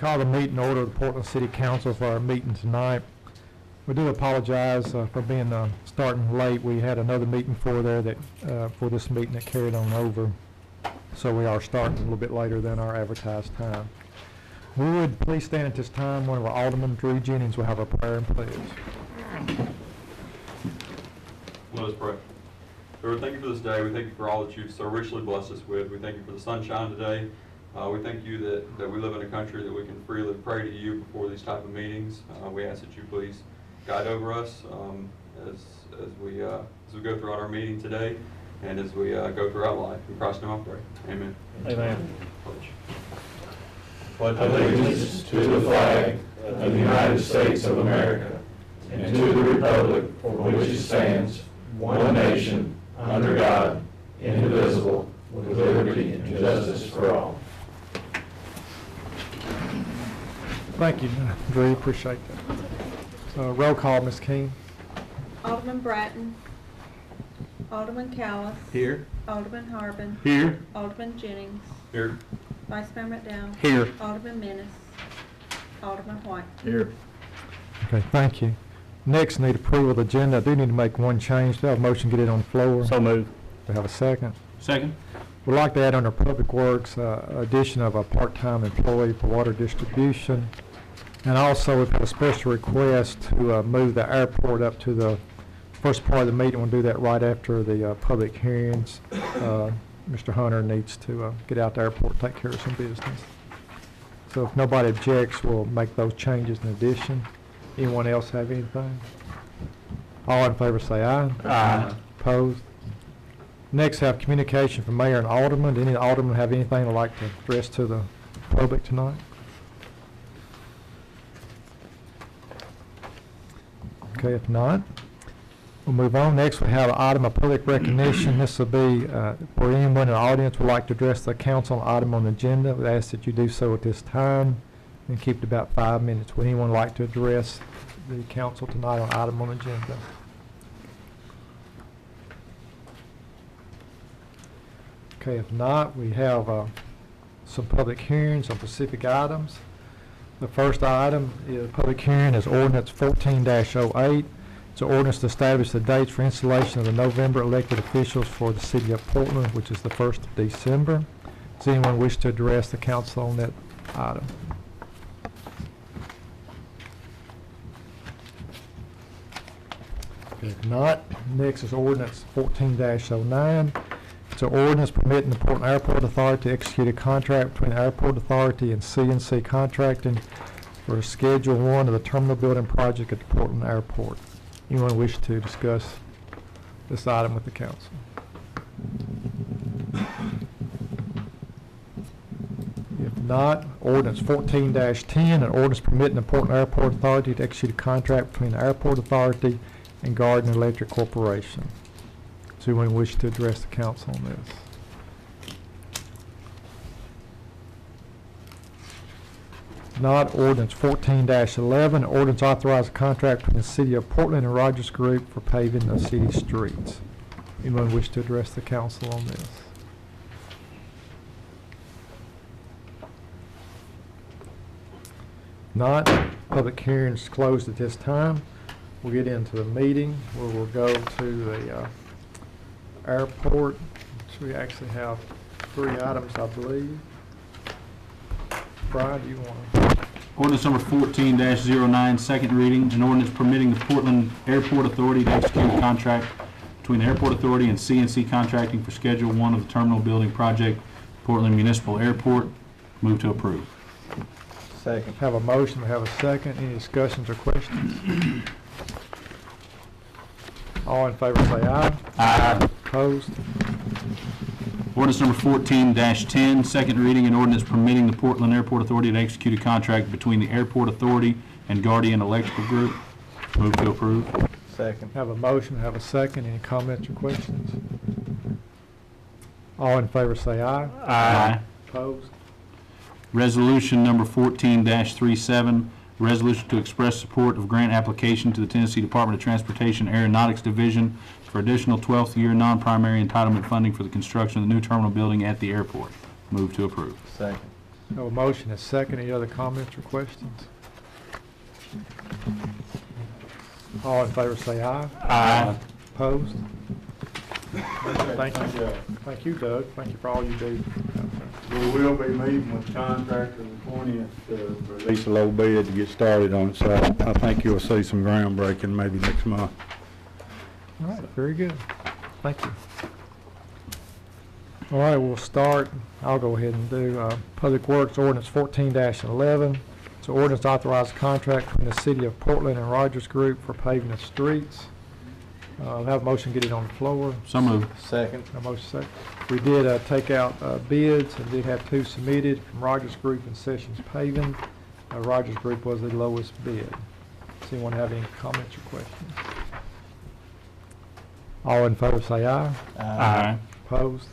Call the meeting order of the Portland City Council for our meeting tonight. We do apologize for being starting late. We had another meeting for this meeting that carried on over, so we are starting a little bit later than our advertised time. We would please stand at this time. One of our aldermen, Drew Jennings, will have a prayer and pledge. Let us pray. Lord, thank you for this day. We thank you for all that you've so richly blessed us with. We thank you for the sunshine today. We thank you that we live in a country that we can freely pray to you before these type of meetings. We ask that you please guide over us as we go throughout our meeting today and as we go throughout life. In Christ's name I pray. Amen. Amen. Pledge. Allegiance to the flag of the United States of America and to the republic for which it stands, one nation, under God, indivisible, with liberty and justice for all. Thank you, Drew. Appreciate that. Roll call, Ms. King. Alderman Bratton. Alderman Callis. Here. Alderman Harbin. Here. Alderman Jennings. Here. Vice Mayor McDowell. Here. Alderman Menace. Alderman White. Here. Okay, thank you. Next, need approval of the agenda. I do need to make one change. Do I have a motion to get it on the floor? So moved. Do I have a second? Second. We'd like to add under Public Works, addition of a part-time employee for water distribution. And also, we've had a special request to move the airport up to the first part of the meeting. We'll do that right after the public hearings. Mr. Hunter needs to get out the airport, take care of some business. So if nobody objects, we'll make those changes in addition. Anyone else have anything? All in favor say aye. Aye. Opposed? Next, have communication from mayor and alderman. Do any alderman have anything they'd like to address to the public tonight? Okay, if not, we'll move on. Next, we have an item of public recognition. This will be for anyone in the audience who would like to address the council item on the agenda. We ask that you do so at this time and keep it about 5 minutes. Would anyone like to address the council tonight on item on the agenda? Okay, if not, we have some public hearings on specific items. The first item is public hearing is ordinance 14-08. It's an ordinance to establish the dates for installation of the November elected officials for the city of Portland, which is the 1st of December. Does anyone wish to address the council on that item? If not, next is ordinance 14-09. It's an ordinance permitting the Portland Airport Authority to execute a contract between the Airport Authority and CNC Contracting for Schedule 1 of the terminal building project at the Portland Airport. Anyone wish to discuss this item with the council? If not, ordinance 14-10, an ordinance permitting the Portland Airport Authority to execute a contract between the Airport Authority and Garden Electric Corporation. Does anyone wish to address the council on this? Not, ordinance 14-11, ordinance authorizing a contract between the city of Portland and Rogers Group for paving of city streets. Anyone wish to address the council on this? Not, public hearing is closed at this time. We'll get into the meeting where we'll go to the airport. So we actually have 3 items, I believe. Brian, do you want to? Ordinance number 14-09, second reading, an ordinance permitting the Portland Airport Authority to execute a contract between the Airport Authority and CNC Contracting for Schedule 1 of the terminal building project, Portland Municipal Airport. Move to approve. Second. Have a motion, we have a second. Any discussions or questions? All in favor say aye. Aye. Opposed? Ordinance number 14-10, second reading, an ordinance permitting the Portland Airport Authority to execute a contract between the Airport Authority and Guardian Electrical Group. Move to approve. Second. Have a motion, have a second. Any comments or questions? All in favor say aye. Aye. Opposed? Resolution number 14-37, resolution to express support of grant application to the Tennessee Department of Transportation Aeronautics Division for additional 12th year non-primary entitlement funding for the construction of the new terminal building at the airport. Move to approve. Second. Have a motion and a second. Any other comments or questions? All in favor say aye. Aye. Opposed? Thank you. Thank you, Doug. Thank you for all you do. We will be meeting with the contractor the 20th to release a low bid to get started on it, so I think you'll see some groundbreaking maybe next month. All right, very good. Thank you. All right, we'll start. I'll go ahead and do Public Works Ordinance 14-11. It's an ordinance authorized contract between the City of Portland and Rogers Group for paving of streets. Have a motion, get it on the floor. So moved. Second. A motion second. We did take out bids and did have 2 submitted from Rogers Group and Sessions Paving. Rogers Group was the lowest bid. Does anyone have any comments or questions? All in favor say aye. Aye. Opposed?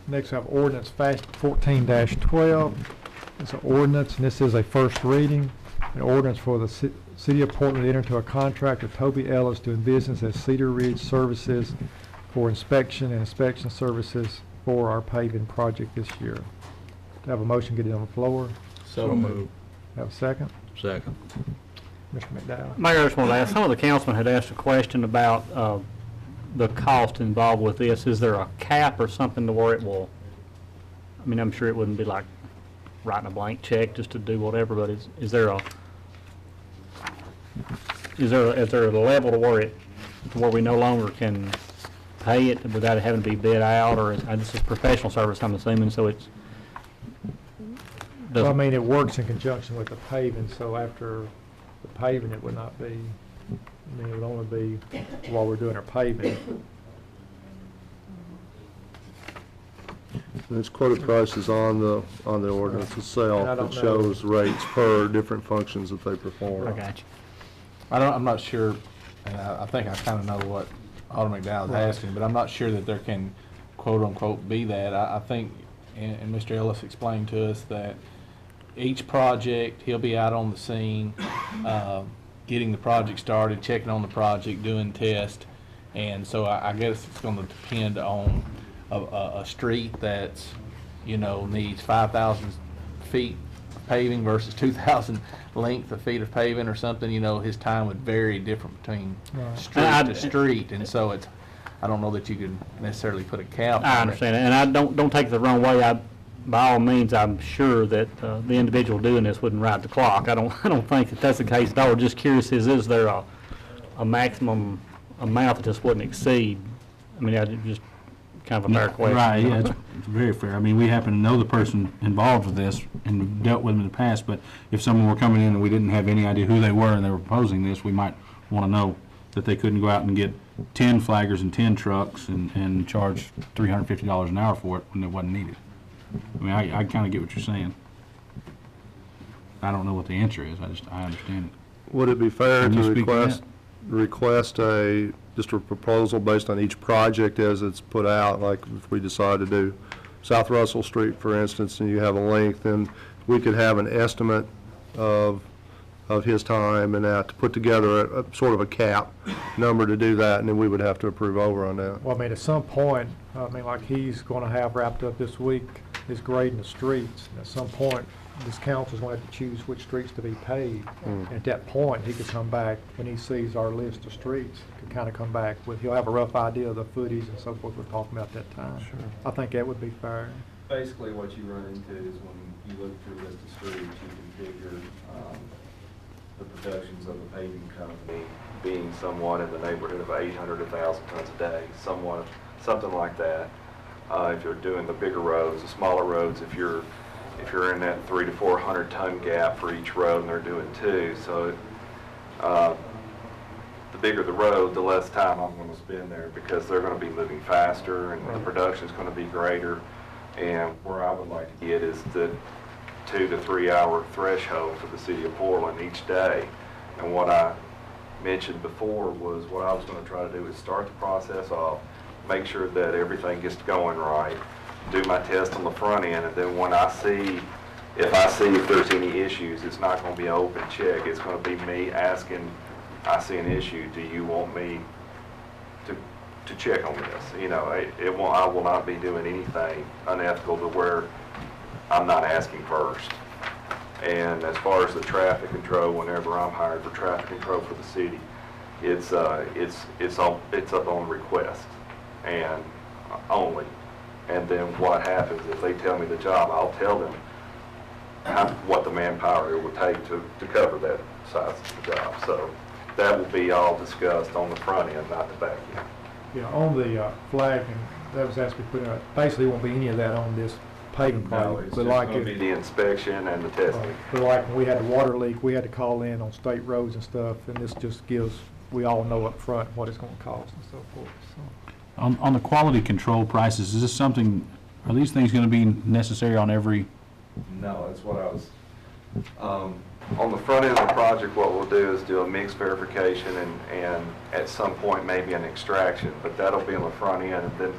Next, we have ordinance 14-12. It's an ordinance, and this is a first reading. An ordinance for the City of Portland to enter into a contract with Toby Ellis doing business as Cedar Ridge Services for inspection and inspection services for our paving project this year. To have a motion, get it on the floor. So moved. Have a second? Second. Mr. McDowell. Mayor, I just want to ask, some of the councilmen had asked a question about the cost involved with this. Is there a cap or something to where it will, I mean, I'm sure it wouldn't be like writing a blank check just to do whatever, but is there a level to where we no longer can pay it without it having to be bid out, or this is professional service, I'm assuming, so it's Well, I mean, it works in conjunction with the paving, so after the paving, it would not be, I mean, it would only be while we're doing our paving. There's quoted prices on the ordinance And I itself don't that know. shows rates per different functions that they perform. I got you. I'm not sure, and I think I kind of know what Alderman McDowell is Right. asking, but I'm not sure that there can quote-unquote be that. I think, and Mr. Ellis explained to us that each project, he'll be out on the scene, getting the project started, checking on the project, doing tests. And so I guess it's going to depend on a street that's, needs 5,000 feet of paving versus 2,000 length of feet of paving or something. His time would vary different between Right. street to street. And so I don't know that you could necessarily put a cap on I it. understand it, and I don't take it the wrong way. By all means, I'm sure that the individual doing this wouldn't ride the clock. I don't think that that's the case at all. Just curious, is there a maximum amount that this wouldn't exceed? I mean, just kind of a fair question. Right, yeah, it's very fair. I mean, we happen to know the person involved with this and we've dealt with them in the past, but if someone were coming in and we didn't have any idea who they were and they were proposing this, we might want to know that they couldn't go out and get 10 flaggers and 10 trucks and charge $350 an hour for it when it wasn't needed. I mean, I kind of get what you're saying. I don't know what the answer is. I understand it. Would it be fair Can you to speak to request just a proposal based on each project as it's put out, like if we decide to do South Russell Street, for instance, and you have a length, and we could have an estimate of his time and that to put together a sort of a cap number to do that, and then we would have to approve over on that. Well, I mean, at some point, like he's going to have wrapped up this week, his grading the streets. And at some point, this council's going to have to choose which streets to be paved. And at that point, he could come back, when he sees our list of streets, could kind of come back with, he'll have a rough idea of the footage and so forth we're talking about at that time. Sure. I think that would be fair. Basically, what you run into is when you look through a list of streets, you can figure the productions of a paving company being somewhat in the neighborhood of 800 to 1,000 tons a day, something like that. If you're doing the bigger roads, the smaller roads, if you're in that 300 to 400 ton gap for each road, and they're doing 2, so the bigger the road, the less time I'm going to spend there, because they're going to be moving faster and the production is going to be greater. And where I would like to get is the 2 to 3 hour threshold for the city of Portland each day. And what I mentioned before was what I was going to try to do is start the process off, make sure that everything gets going right, do my test on the front end, and then when if I see if there's any issues, it's not going to be an open check. It's going to be me asking, I see an issue, do you want me to to check on this. You know, I will not be doing anything unethical to where I'm not asking first. And as far as the traffic control, whenever I'm hired for traffic control for the city, it's up on request and only. And then what happens, if they tell me the job, I'll tell them what the manpower it would take to cover that size of the job. So that will be all discussed on the front end, not the back end. Yeah, on the flag, and that was asked to be put in, basically won't be any of that on this paving No, project. it's But just like going to it- be the inspection and the testing. But like when we had the water leak, we had to call in on state roads and stuff, and this just gives, we all know up front what it's gonna cost and so forth, so. On the quality control prices, is this something, are these things going to be necessary on every? No, that's what I was, on the front end of the project, what we'll do is do a mix verification and at some point maybe an extraction, but that'll be on the front end. And then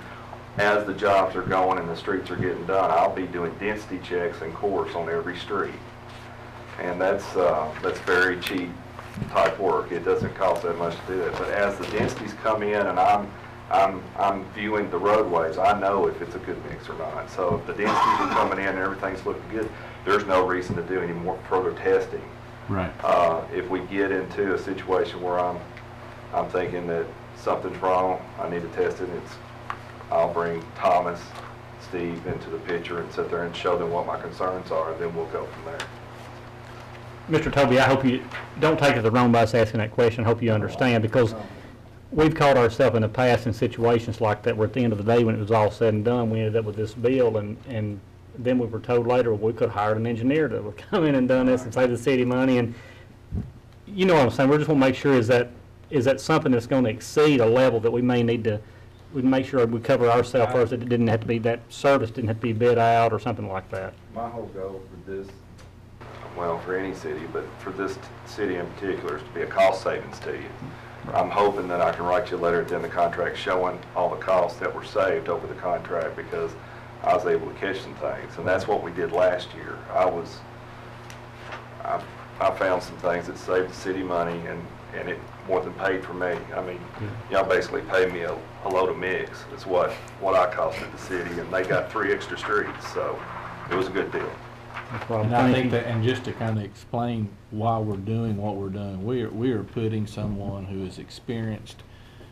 as the jobs are going and the streets are getting done, I'll be doing density checks and cores on every street. And that's very cheap type work. It doesn't cost that much to do that. But as the densities come in and I'm viewing the roadways, I know if it's a good mix or not. So if the densities are coming in and everything's looking good, there's no reason to do any more further testing. Right. If we get into a situation where I'm thinking that something's wrong, I need to test it, I'll bring Thomas, Steve into the picture and sit there and show them what my concerns are, and then we'll go from there. Mr. Toby, I hope you, don't take it the wrong by us asking that question. I hope you understand, because we've caught ourselves in the past in situations like that where at the end of the day, when it was all said and done, we ended up with this bill, and then we were told later, well, we could have hired an engineer that would come in and done this and save the city money. And you know what I'm saying? We just want to make sure, is that something that's going to exceed a level that we may need to, we make sure we cover ourselves first, that it didn't have to be, that service didn't have to be bid out or something like that. My whole goal for this, well, for any city, but for this city in particular, is to be a cost savings to you. I'm hoping that I can write you a letter at the end of the contract showing all the costs that were saved over the contract, because I was able to catch some things, and that's what we did last year. I found some things that saved the city money, and it more than paid for me. I mean, y'all basically paid me a load of mix. It's what I costed the city, and they got 3 extra streets, so it was a good deal. And I think that, and just to kind of explain why we're doing what we're doing, we are putting someone who is experienced,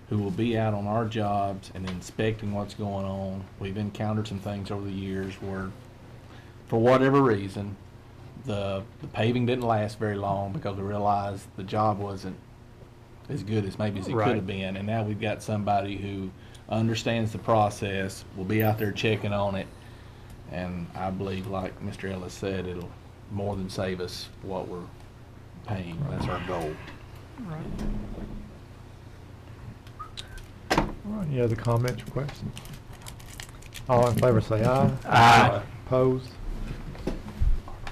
who will be out on our jobs and inspecting what's going on. We've encountered some things over the years where, for whatever reason, the paving didn't last very long because we realized the job wasn't as good as maybe as it could have been. And now we've got somebody who understands the process, will be out there checking on it. And I believe, like Mr. Ellis said, it'll more than save us what we're paying. That's our goal. All right, any other comments or questions? All in favor say aye. Aye. Opposed?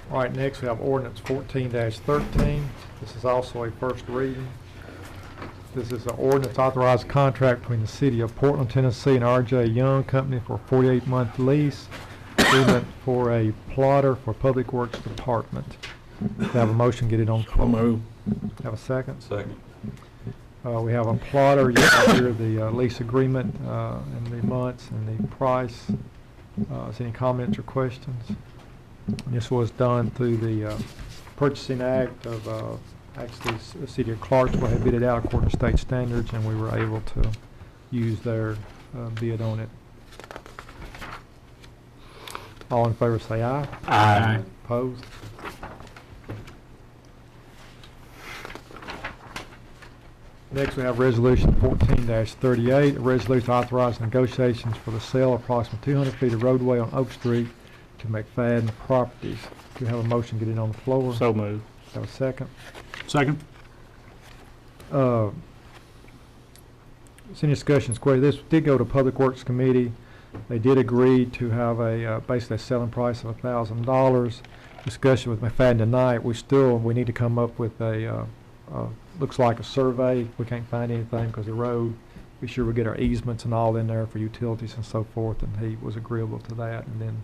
All right, next we have ordinance 14-13. This is also a first reading. This is an ordinance authorizing contract between the city of Portland, Tennessee and R.J. Young Company for a 48-month lease agreement for a plotter for Public Works Department. Have a motion, get it on the floor. Have a second? Second. We have a plotter, you can hear the lease agreement and the months and the price. Is any comments or questions? This was done through the Purchasing Act of, actually, the city of Clarksville had bid it out according to state standards, and we were able to use their bid on it. All in favor say aye. Aye. Opposed? Next, we have Resolution 14-38, a resolution authorizing negotiations for the sale of approximately 200 feet of roadway on Oak Street to McFadden Properties. Do we have a motion, get it on the floor? So moved. Have a second? Second. Is any discussions? This did go to Public Works Committee. They did agree to have a basically a selling price of $1,000. Discussion with McFadden tonight. We need to come up with a looks like a survey. We can't find anything because the road. Be sure we get our easements and all in there for utilities and so forth. And he was agreeable to that. And then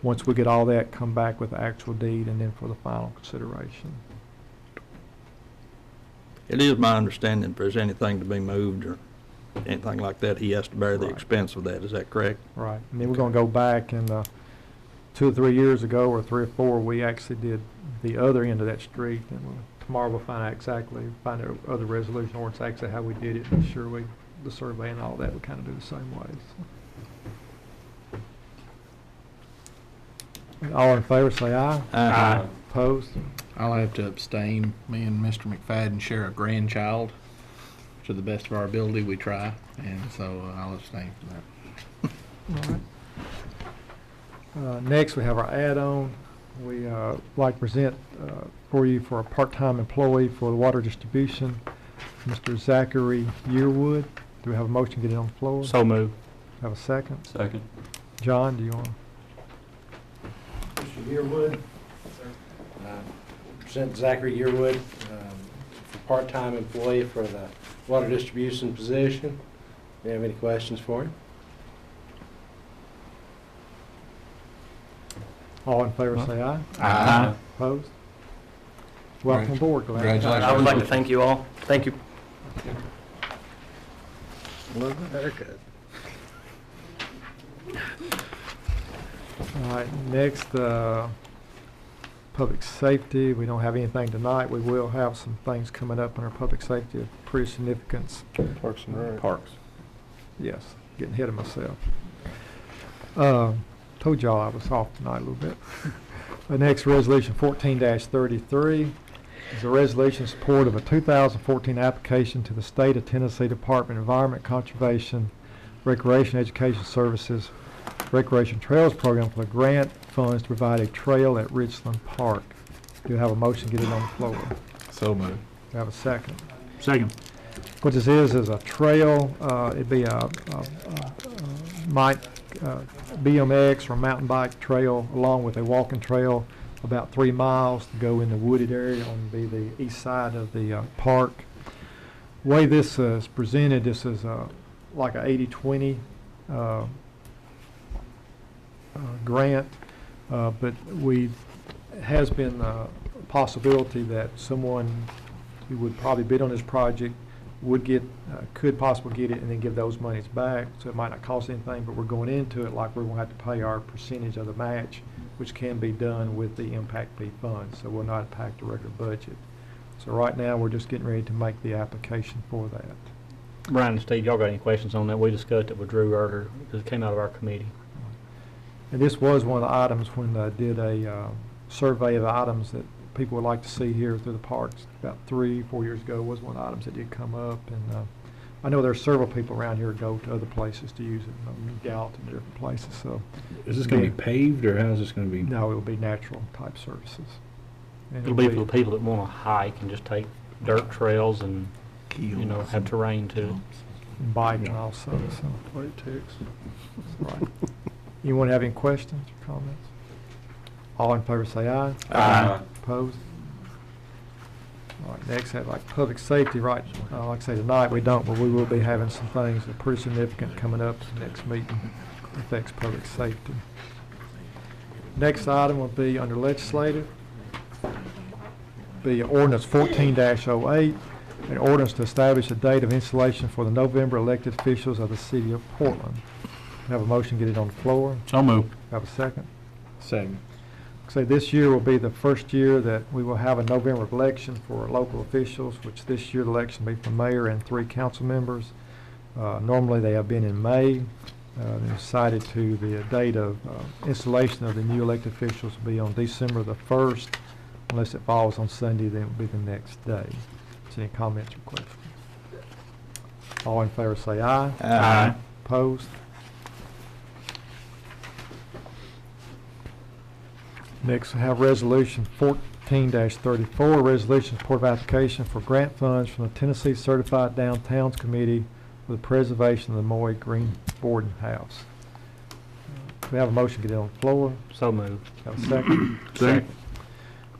once we get all that, come back with the actual deed and then for the final consideration. It is my understanding if there's anything to be moved or anything like that, he has to bear the Right. expense of that. Is that correct? Right. And then we're gonna go back and, 2 or 3 years ago, or 3 or 4, we actually did the other end of that street. And tomorrow we'll find out exactly, find out other resolution or it's actually how we did it. Make sure the survey and all that, we kind of do the same way. So. All in favor, say aye. Aye. Opposed? I'll have to abstain. Me and Mr. McFadden share a grandchild. To the best of our ability, we try, and so I'll abstain from that. All right. Next, we have our add-on. We like to present for you for a part-time employee for the water distribution, Mr. Zachary Yearwood. Do we have a motion to get it on the floor? So moved. Have a second? Second. John, do you want to? Mr. Yearwood. Present Zachary Yearwood, for part-time employee for the water distribution position. Do you have any questions for him? All in favor, say aye. Aye. Opposed? Welcome aboard, Glenn. Congratulations. I would like to thank you all. Thank you. Love the haircut. All right, next, public safety. We don't have anything tonight. We will have some things coming up in our public safety of pretty significance. Parks and Rec. Parks. Yes, getting ahead of myself. Told y'all I was off tonight a little bit. The next resolution, 14-33, is a resolution in support of a 2014 application to the State of Tennessee Department of Environment, Conservation, Recreation, Education Services, Recreation Trails Program for the grant funds to provide a trail at Richland Park. Do you have a motion to get it on the floor? So moved. Do you have a second? Second. What this is a trail. It'd be a BMX or mountain bike trail along with a walking trail about 3 miles to go in the wooded area on the east side of the park. The way this is presented, this is like a 80-20 grant, but has been a possibility that someone who would probably bid on this project would get, could possibly get it and then give those monies back. So it might not cost anything, but we're going into it like we're going to have to pay our percentage of the match, which can be done with the impact fee funds. So we'll not impact the regular budget. So right now, we're just getting ready to make the application for that. Brian and Steve, y'all got any questions on that? We discussed it with Drew earlier because it came out of our committee. And this was one of the items when I did a survey of the items that people would like to see here through the parks about 3-4 years ago. Was one of the items that did come up. And I know there's several people around here who go to other places to use it, Gallatin, different places. So Is this going to be paved, or how's this going to be? no, it'll be natural type services. And It'll be for the people that want to hike and just take dirt trails and, you know, have terrain too. bike and also. So What it takes. right. Anyone have any questions or comments? All in favor say aye. Aye. Opposed? All right, next, have like public safety, right, like I say, tonight we don't, but we will be having some things that are pretty significant coming up in the next meeting that affects public safety. Next item will be under legislative, be ordinance 14-08, an ordinance to establish a date of installation for the November elected officials of the city of Portland. Have a motion, get it on the floor. So moved. Have a second. Second. So this year will be the first year that we will have a November election for local officials, which this year the election will be for mayor and 3 council members. Normally they have been in May. They decided to the date of installation of the new elected officials will be on December the 1st. Unless it falls on Sunday, then it will be the next day. Any comments or questions? All in favor say aye. Aye. Opposed? Next, we have Resolution 14-34, resolution support of application for grant funds from the Tennessee Certified Downtowns Committee for the preservation of the Moy Green Boarding House. We have a motion, get it on the floor. So moved. Have a second? Second.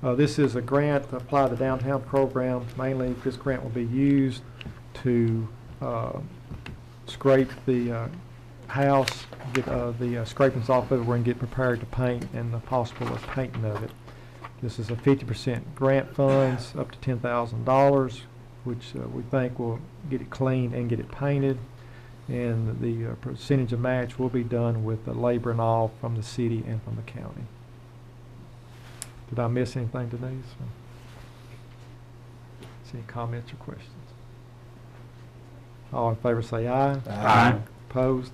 This is a grant to apply the downtown program. Mainly, this grant will be used to scrape the house, get the scrapings off of it, and get prepared to paint and the possible of painting of it. This is a 50% grant funds up to $10,000, which we think will get it cleaned and get it painted. And the percentage of match will be done with the labor and all from the city and from the county. Did I miss anything, Denise? Any comments or questions? All in favor say aye. Aye. Opposed?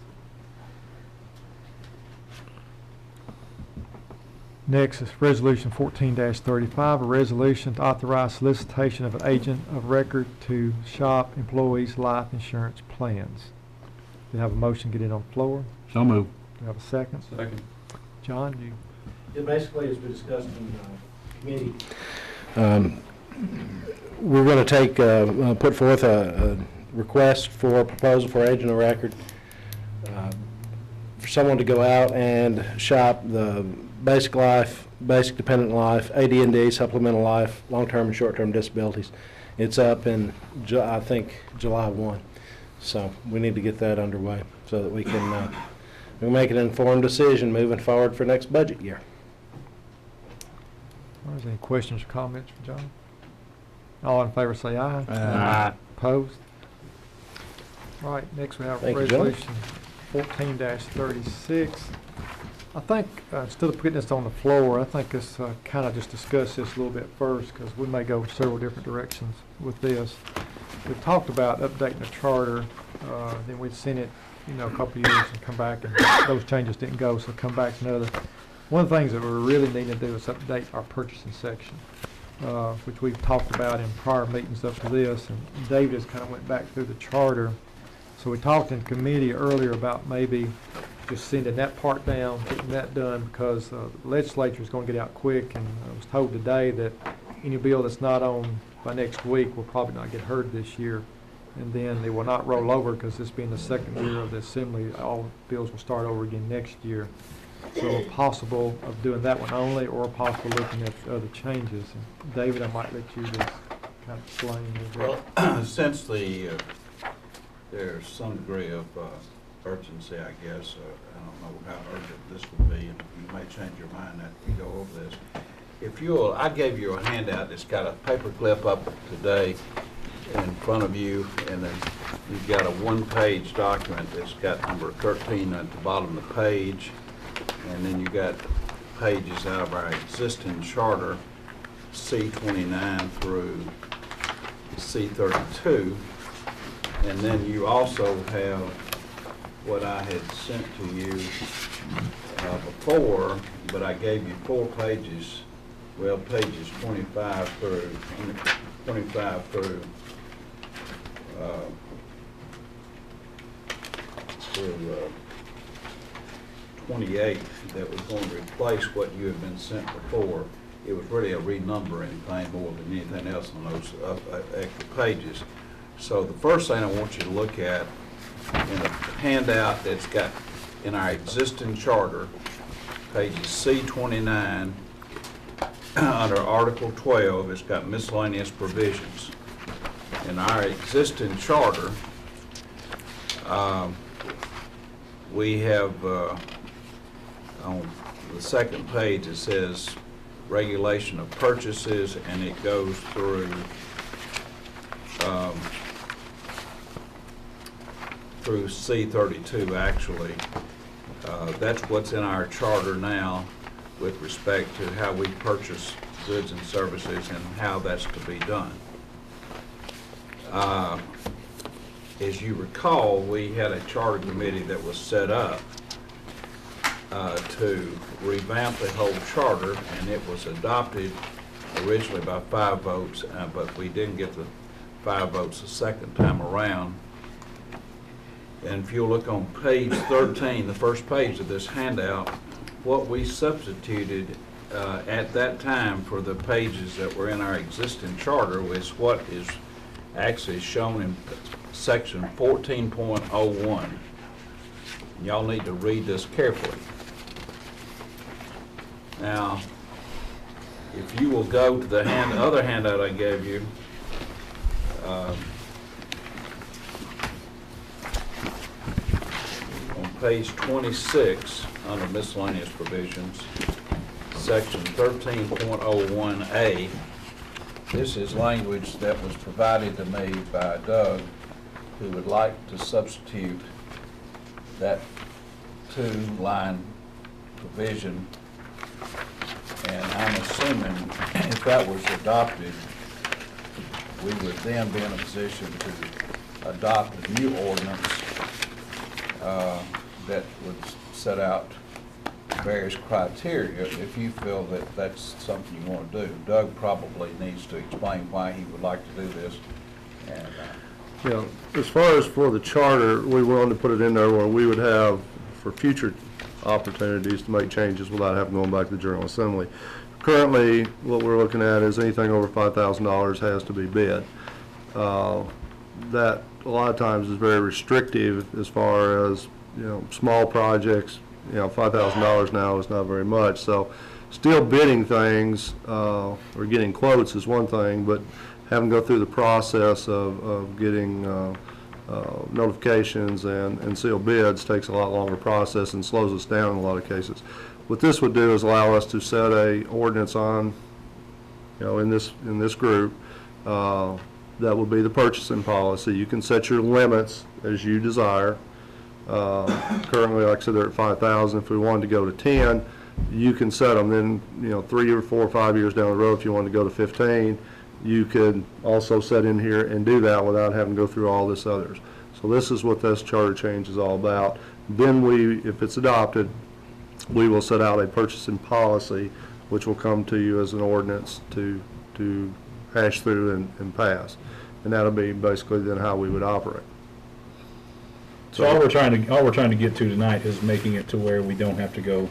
Next is Resolution 14-35, a resolution to authorize solicitation of an agent of record to shop employees' life insurance plans. Do you have a motion, get it on the floor? So moved. Do you have a second? Second. John, you? It basically, as we discussed in committee, we're going to take, put forth a request for a proposal for agent of record for someone to go out and shop the basic life, basic dependent life, AD&D, supplemental life, long-term and short-term disabilities. It's up in, I think, July 1. So we need to get that underway so that we can make an informed decision moving forward for next budget year. Is there any questions or comments for John? All in favor say aye. Aye. Opposed? All right, next we have Thank you, John. Resolution 14-36. I think, instead of putting this on the floor, I think let's kind of just discuss this a little bit first, because we may go several different directions with this. We've talked about updating the charter, then we'd seen it, a couple of years and come back, and those changes didn't go, so come back another. One of the things that we really need to do is update our purchasing section, which we've talked about in prior meetings up to this, and David has kind of went back through the charter. So we talked in committee earlier about maybe just sending that part down, getting that done, because the legislature is going to get out quick, and I was told today that any bill that's not on by next week will probably not get heard this year, and then they will not roll over, because this being the second year of the assembly, all bills will start over again next year. So possible of doing that one only, or possible looking at other changes. And David, I might let you just kind of explain a little bit. Well, since there's some degree of urgency, I guess, I don't know how urgent this will be, and you may change your mind after we go over this. If you'll, I gave you a handout that's got a paper clip up today in front of you, and then you've got a one-page document that's got number 13 at the bottom of the page, and then you got pages out of our existing charter, C29 through C32. And then you also have what I had sent to you before, but I gave you 4 pages, well, pages 25 through 28 that was going to replace what you had been sent before. It was really a renumbering thing more than anything else on those extra pages. So the first thing I want you to look at in a handout that's got in our existing charter, pages C29, under Article 12, it's got miscellaneous provisions. In our existing charter, we have on the second page it says regulation of purchases, and it goes through through C32 actually. That's what's in our charter now with respect to how we purchase goods and services and how that's to be done. As you recall, we had a charter committee that was set up to revamp the whole charter, and it was adopted originally by 5 votes, but we didn't get the 5 votes the second time around. And if you'll look on page 13, the first page of this handout, what we substituted at that time for the pages that were in our existing charter was what is actually shown in section 14.01. Y'all need to read this carefully. Now, if you will go to the other handout I gave you, on page 26, under miscellaneous provisions, section 13.01A, this is language that was provided to me by Doug, who would like to substitute that two-line provision, and I'm assuming if that was adopted, we would then be in a position to adopt a new ordinance that would set out various criteria if you feel that that's something you want to do. Doug probably needs to explain why he would like to do this. And Yeah, as far as for the charter, we wanted to put it in there where we would have, for future opportunities to make changes without having going back to the General Assembly. Currently, what we're looking at is anything over $5,000 has to be bid. That, a lot of times, is very restrictive as far as, small projects. $5,000 now is not very much. So still bidding things, or getting quotes is one thing, but having to go through the process of getting notifications and sealed bids takes a lot longer process and slows us down in a lot of cases. What this would do is allow us to set a ordinance on, in this group, that would be the purchasing policy. You can set your limits as you desire. Currently, like I said, they're at 5,000. If we wanted to go to 10, you can set them. Then, 3 or 4 or 5 years down the road, if you wanted to go to 15, you could also set in here and do that without having to go through all this others. So this is what this charter change is all about. Then if it's adopted, we will set out a purchasing policy, which will come to you as an ordinance to hash through and pass. And that'll be basically then how we would operate. So all we're trying to get to tonight is making it to where we don't have to go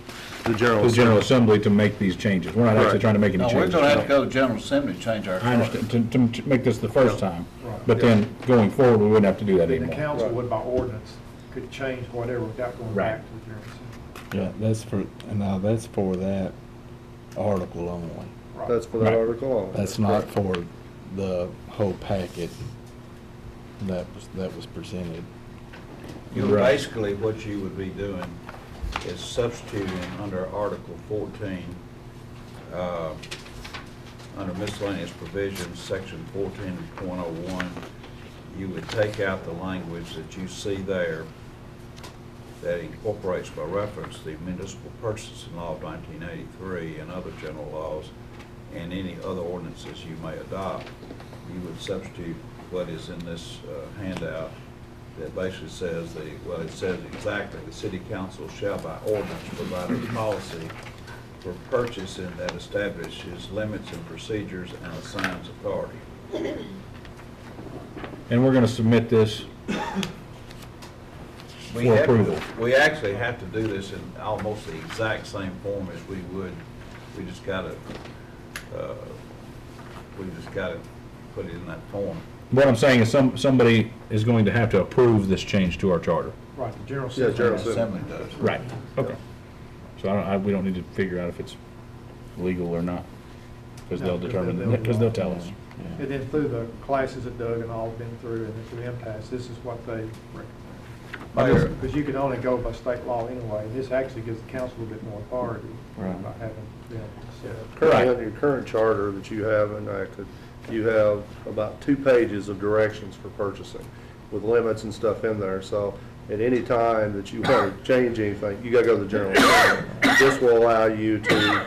The General to the General Assembly. Assembly to make these changes. We're not actually Right. trying to make any no, changes. we're going to have to go to General Assembly to change our I charter. understand, to make this the first time, Right. but then going forward, we wouldn't have to do that The anymore. council would by ordinance could change whatever without going Right. back to the General Assembly. Yeah, that's for that article only. Right. That's for that Right. article only. That's not for the whole packet that was presented. Right. Basically, what you would be doing is substituting under Article 14, under miscellaneous provisions, section 14.01, you would take out the language that you see there that incorporates by reference the municipal purchasing law of 1983 and other general laws and any other ordinances you may adopt. You would substitute what is in this handout that basically says it says exactly, the city council shall by ordinance provide a policy for purchasing that establishes limits and procedures and assigns authority. And we're gonna submit this We for have to- approval. We actually have to do this in almost the exact same form as we would, we just gotta put it in that form. What I'm saying is somebody is going to have to approve this change to our charter. Right, the General Yeah, Assembly. General Assembly does. Right. Okay. So we don't need to figure out if it's legal or not, because No, they'll 'cause determine, they'll- because they'll tell us. And then through the classes that Doug and all have been through, and then through impasse, this is what they Mayor. recommend. Because you can only go by state law anyway, and this actually gives the council a bit more authority Right. by having them set up. Currently, under your current charter that you have enacted, you have about 2 pages of directions for purchasing with limits and stuff in there. So at any time that you want to change anything, you got to go to the General Assembly. This will allow you to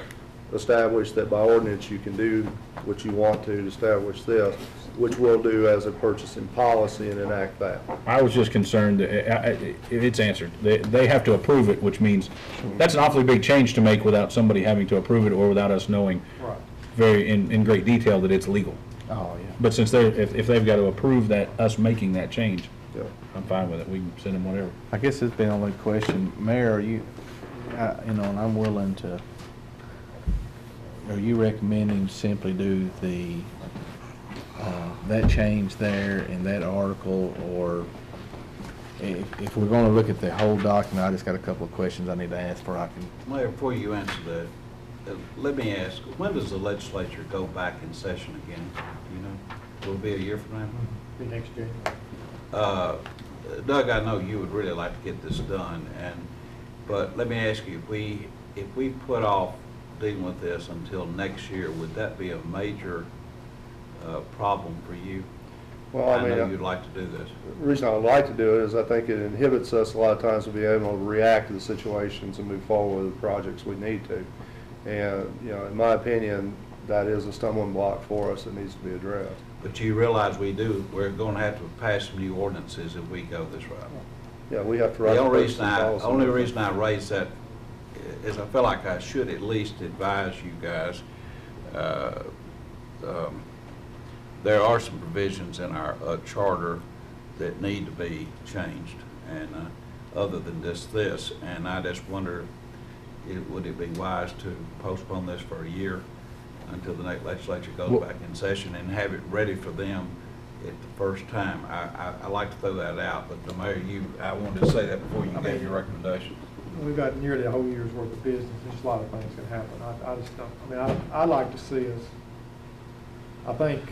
establish that by ordinance you can do what you want to establish this, which we'll do as a purchasing policy and enact that. I was just concerned, that it's answered. They have to approve it, which means that's an awfully big change to make without somebody having to approve it or without us knowing Right. in great detail that it's legal. Oh, yeah. But since if they've got to approve that, us making that change, Yeah. I'm fine with it. We can send them whatever. I guess it's been only question, Mayor, are you, and I'm willing to, are you recommending simply do that change there in that article, or if we're gonna look at the whole document, I just got a couple of questions I need to ask before I can. Mayor, before you answer that, let me ask, when does the legislature go back in session again? You know, will it be a year from now? Be next January. Doug, I know you would really like to get this done, but let me ask you, if we put off dealing with this until next year, would that be a major problem for you? Well, I I know mean, you'd like to do this. the reason I would like to do it is I think it inhibits us a lot of times to be able to react to the situations and move forward with the projects we need to. And, you know, in my opinion, that is a stumbling block for us that needs to be addressed. But you realize we're gonna have to pass some new ordinances if we go this route. Yeah, we have to write. The only reason purchasing policy. only reason I raise that is I feel like I should at least advise you guys. There are some provisions in our charter that need to be changed, and other than just this, and I just wonder, would it be wise to postpone this for a year until the next legislature goes back in session and have it ready for them at the first time? I like to throw that out, but the mayor, I wanted to say that before you gave your recommendation. We've got nearly a whole year's worth of business, there's a lot of things can happen. I just don't, I mean, I'd like to see us, I think,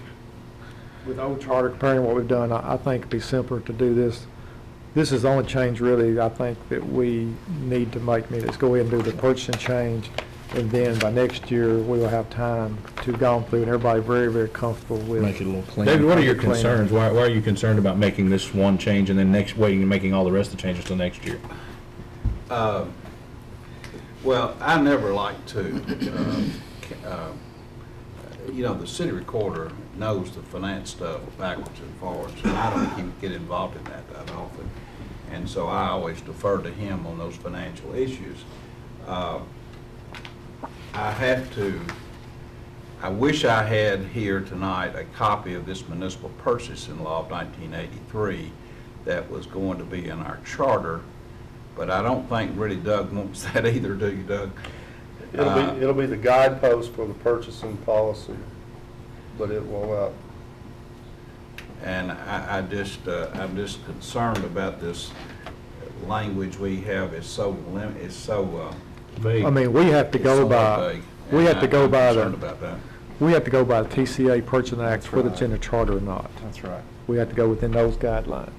with the old charter comparing what we've done, I think it'd be simpler to do this. This is the only change really, I think, that we need to make. Let's go ahead and do the purchasing change, and then by next year, we will have time to go through, and everybody very, very comfortable with. Make it a little cleaner. David, what are your concerns? Why are you concerned about making this one change and then waiting and making all the rest of the changes till next year? Well, I never like to, the city recorder knows the finance stuff backwards and forwards, and I don't get involved in that often. And so I always defer to him on those financial issues. I wish I had here tonight a copy of this municipal purchasing law of 1983 that was going to be in our charter, but I don't think really Doug wants that either, do you, Doug? It'll be the guidepost for the purchasing policy, but it will, And I'm just concerned about this language we have is so vague. I mean, we have to go by, we have to go by concerned about that. we have to go by the TCA Purchasing Act, whether it's in the charter or not. That's right. We have to go within those guidelines.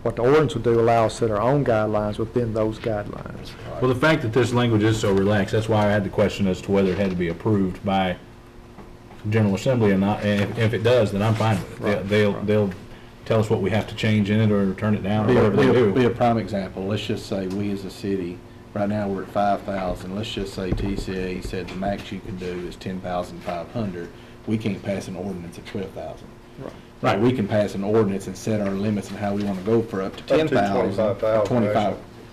What the ordinance will do, allow us to set our own guidelines within those guidelines. Well, the fact that this language is so relaxed, that's why I had the question as to whether it had to be approved by General Assembly or not. And if it does, then I'm fine with it. They'll tell us what we have to change in it or turn it down or whatever they do. Be a prime example. Let's just say we as a city, right now we're at 5,000. Let's just say TCA said the max you can do is 10,500. We can't pass an ordinance at 12,000. Right, we can pass an ordinance and set our limits and how we want to go for up to 10,000,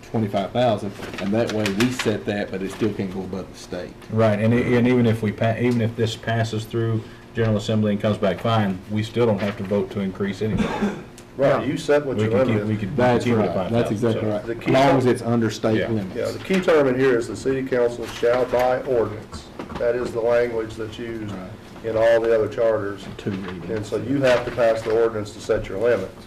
25,000, and that way we set that, but it still can't go above the state. Right, and even if even if this passes through General Assembly and comes back fine, we still don't have to vote to increase anything. right, you set what your limit is. That's keep it at right. 5,000, That's exactly so. right. The key As long term- as it's under state Yeah. limits. Yeah, the key term in here is the city council shall by ordinance. That is the language that's used in all the other charters. 2 readings. And so you have to pass the ordinance to set your limits.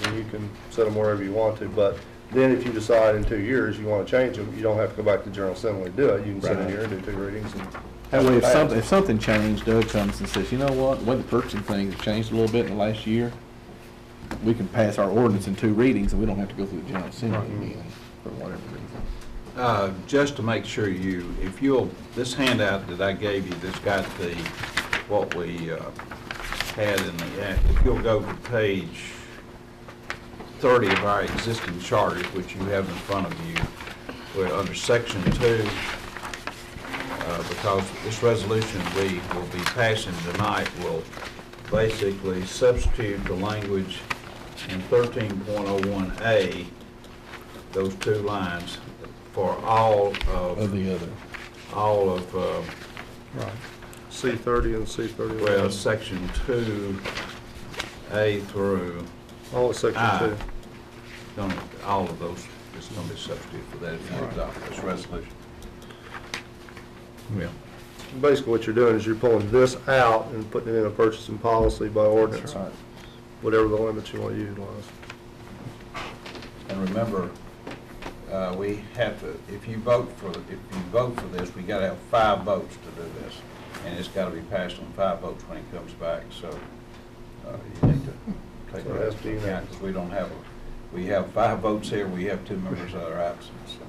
And you can set them wherever you want to, but then if you decide in 2 years you want to change them, you don't have to go back to General Assembly to do it. You can sit in Right. here and do 2 readings and. That way, pass. if something changed, Doug comes and says, you know what, the purchasing thing has changed a little bit in the last year, we can pass our ordinance in 2 readings, and we don't have to go through the General Assembly again, for whatever reason. Just to make sure this handout that I gave you, that's got what we had in the act, if you'll go to page 30 of our existing charters, which you have in front of you, we're under section 2, because this resolution we will be passing tonight will basically substitute the language in 13.01A, those 2 lines, for all of the other. all of, C30 and C31. well, section 2A through All of section I. 2. All of those, it's going to be substitute for that if you adopt this resolution. Yeah. Basically what you're doing is you're pulling this out and putting it in a purchasing policy by ordinance. Right. Whatever the limits you want to utilize. And remember, we have to, if you vote for this, we got to have 5 votes to do this. And it's got to be passed on 5 votes when it comes back, so you need to take So it that has to be into account, because we have 5 votes here, we have 2 members that are absent, so.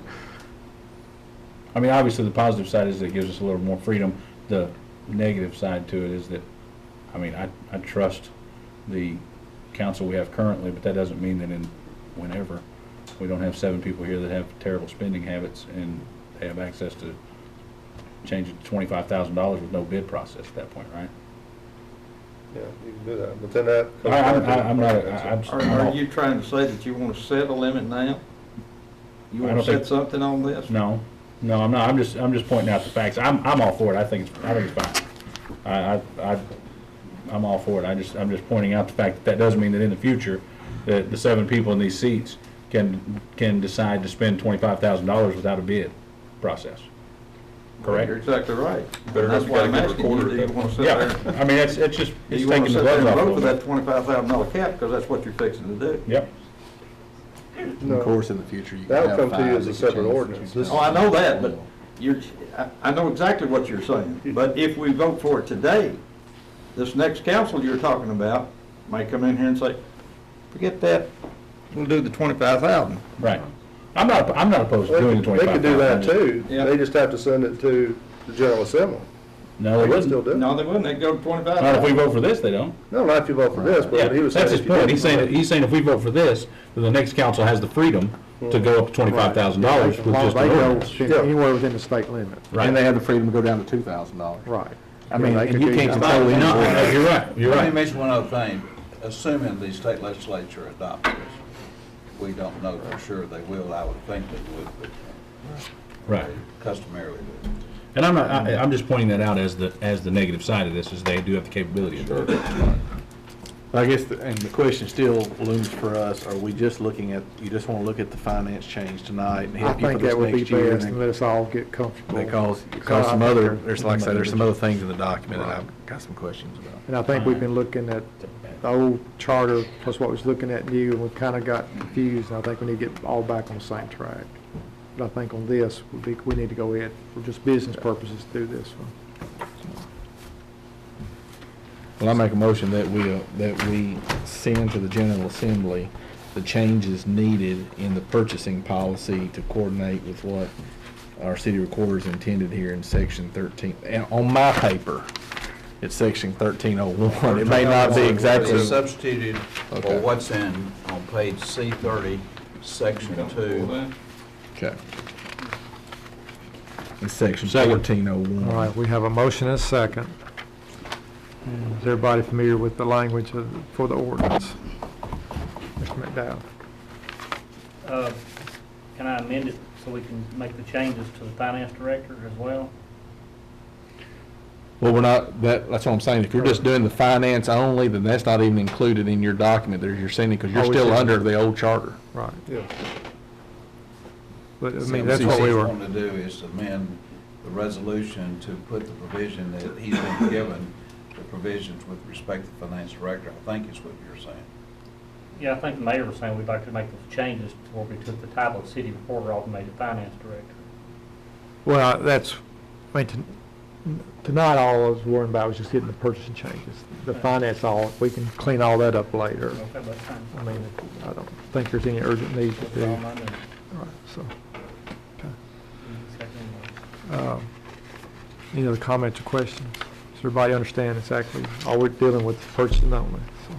I mean, obviously, the positive side is it gives us a little more freedom. The negative side to it is that, I mean, I trust the council we have currently, but that doesn't mean that whenever, we don't have 7 people here that have terrible spending habits and they have access to change it to $25,000 with no bid process at that point, right? Yeah, you can do that, but then that. I'm not, Are you trying to say that you want to set a limit now? You I want don't to set think- something on this? no, I'm not, I'm just pointing out the facts. I'm all for it, I think it's fine. I'm all for it, I'm just pointing out the fact that doesn't mean that in the future, that the 7 people in these seats can decide to spend $25,000 without a bid process. Correct? You're exactly right. Better That's not why I'm get asking you, recorded do you at that want to sit Yeah, there? I mean, it's just, Do it's you want taking to the sit there gloves and off a vote for little that bit. $25,000 cap, because that's what you're fixing to do? Yep. No. Of course, in the future, you can That'll have come to you fines as a that separate can change the ordinance. future. Oh, I know that, but I know exactly what you're saying. But if we vote for it today, this next council you're talking about may come in here and say, forget that, we'll do the 25,000. Right. I'm not opposed to doing the 25,000. They could do that too. Yeah. They just have to send it to the General Assembly. No, they They can still wouldn't. do it. No, they wouldn't, they'd go to 25,000. Not if we vote for this, they don't. No, not if you vote for this, but Yeah, what he was saying. that's his if you point. didn't He's saying if we vote for this, then the next council has the freedom to go up to $25,000 with just They an go ordinance. anywhere within the state limit. Right. And they have the freedom to go down to $2,000. Right. I mean, Yeah, they and could you do can't that. control No, any no, board. you're right, you're Let me right. mention one other thing. Assuming the state legislature adopts this, we don't know for sure they will. I would think they would, but Right. they customarily do. And I'm just pointing that out as the negative side of this, is they do have the capability of doing it. I guess, and the question still looms for us, are we just looking at, you just want to look at the finance change tonight and I help you for think this that would be next year? best and let us all get comfortable. Because I some think other, there- there's like I said, there's some other things in the document that I've got some questions about. And I think we've been looking at the old charter plus what was looking at new, and we've kind of got confused. And I think we need to get all back on the same track. But I think on this, we need to go ahead for just business purposes to do this one. Well, I make a motion that we send to the General Assembly the changes needed in the purchasing policy to coordinate with what our city recorder's intended here in section 13. And on my paper, it's section 1301. It may not be exactly. It's substituted Okay. for what's on page C30, section 2. Okay. It's section Second. 1401. All right, we have a motion and a second. And is everybody familiar with the language for the ordinance? Mr. McDowell? Can I amend it so we can make the changes to the finance director as well? Well, we're not, that's what I'm saying. If you're just doing the finance only, then that's not even included in your document that you're sending, because you're Oh, we still should- under the old charter. Right. Yeah. But, I mean, that's what we What were, he's wanting to do is amend the resolution to put the provision that he's been given, the provisions with respect to the finance director, I think is what you're saying. Yeah, I think the mayor was saying we'd like to make those changes to where we took the title of city recorder off and made it finance director. well, that's, I mean, tonight all I was worrying about was just getting the purchasing changes. The finance, all, we can clean all that up later. Okay, that's fine. I mean, I don't think there's any urgent need to That's do. all All I know. right, so, Second one. any other comments or questions? Does everybody understand exactly, all we're dealing with is purchasing only? so.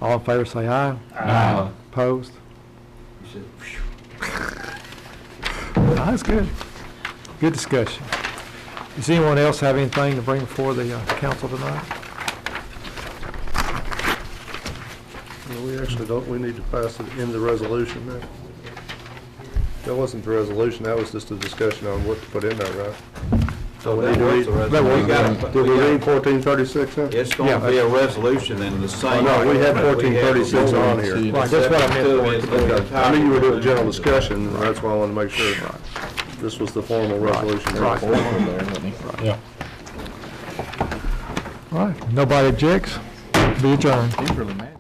All in favor, say aye. Aye. Opposed? You said, That's good. Good discussion. Does anyone else have anything to bring before the council tonight? Well, we actually don't, we need to pass it in the resolution now. That wasn't the resolution, that was just a discussion on what to put in there, right? So we that need to was read- the that resolution. was- We gotta- Did we we gotta- read 1436 then? It's going to be a resolution in the Oh, same. no, we had way 1436 before. on here. Right, that's what I meant for it. Okay. I knew you were doing general discussion, and that's why I wanted to make sure this was the formal resolution. Right. Yeah. All right, nobody objects? Be adjourned. He's really mad.